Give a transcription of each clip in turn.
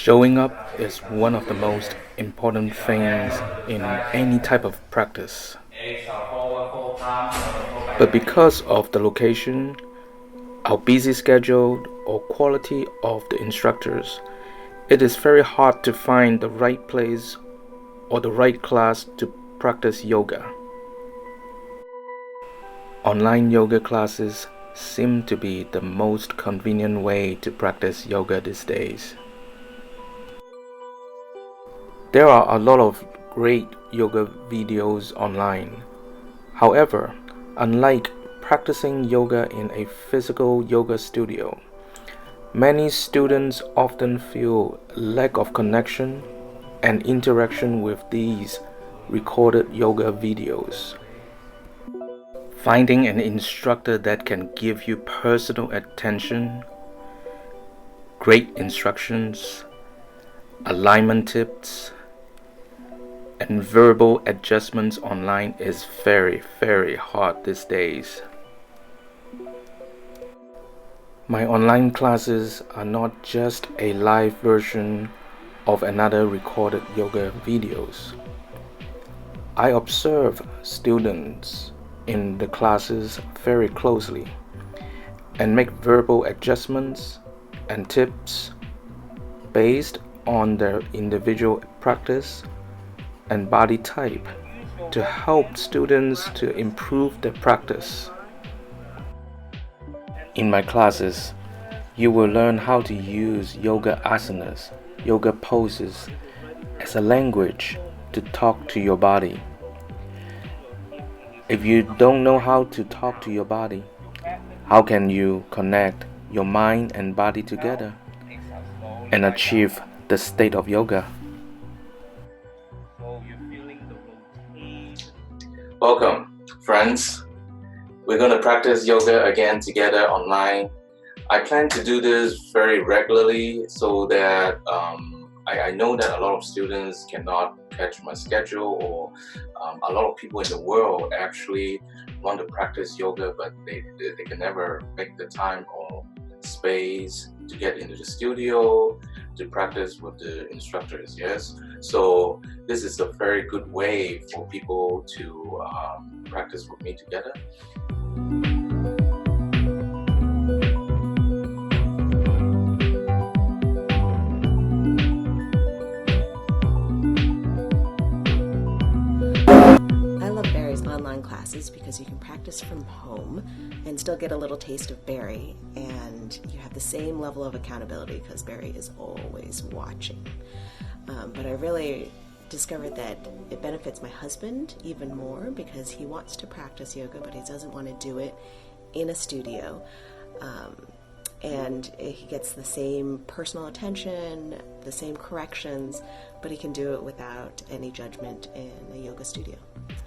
Showing up is one of the most important things in any type of practice. But because of the location, our busy schedule, or quality of the instructors, it is very hard to find the right place or the right class to practice yoga. Online yoga classes seem to be the most convenient way to practice yoga these days. There are a lot of great yoga videos online. However, unlike practicing yoga in a physical yoga studio, many students often feel lack of connection and interaction with these recorded yoga videos. Finding an instructor that can give you personal attention, great instructions, alignment tips, and verbal adjustments online is very hard these days. My online classes are not just a live version of another recorded yoga videos. I observe students in the classes very closely and make verbal adjustments and tips based on their individual practice and body type to help students to improve their practice. In my classes, you will learn how to use yoga asanas, yoga poses as a language to talk to your body. If you don't know how to talk to your body, how can you connect your mind and body together and achieve the state of yoga? Welcome, friends. We're going to practice yoga again together online. I plan to do this very regularly so that I know that a lot of students cannot catch my schedule, or a lot of people in the world actually want to practice yoga, but they can never make the time or space to get into the studio to practice with the instructors. Yes, so this is a very good way for people to practice with me together. I love Barry's online classes because you can practice from home and still get a little taste of Barry, and you have the same level of accountability because Barry is always watching. But I really discovered that it benefits my husband even more because he wants to practice yoga, but he doesn't want to do it in a studio. And he gets the same personal attention, the same corrections, but he can do it without any judgment in a yoga studio.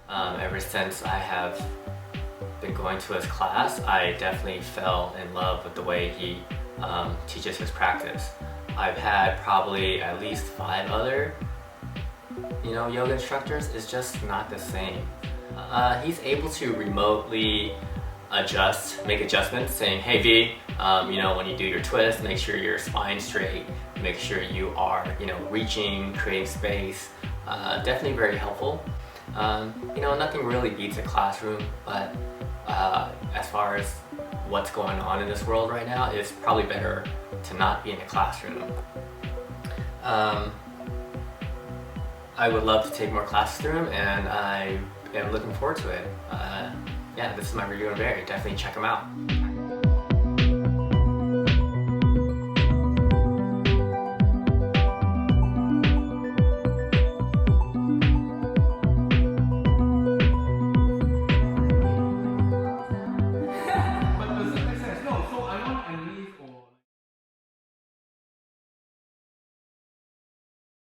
Ever since I have been going to his class, I definitely fell in love with the way he teaches his practice. I've had probably at least 5 other yoga instructors. It's just not the same. He's able to remotely make adjustments, saying, hey V, when you do your twist, make sure your spine's straight, make sure you are reaching, creating space. Definitely very helpful. Nothing really beats a classroom, but as far as what's going on in this world right now, it's probably better to not be in a classroom. I would love to take more classes through him, and I am looking forward to it. This is my review on Barry. Definitely check him out.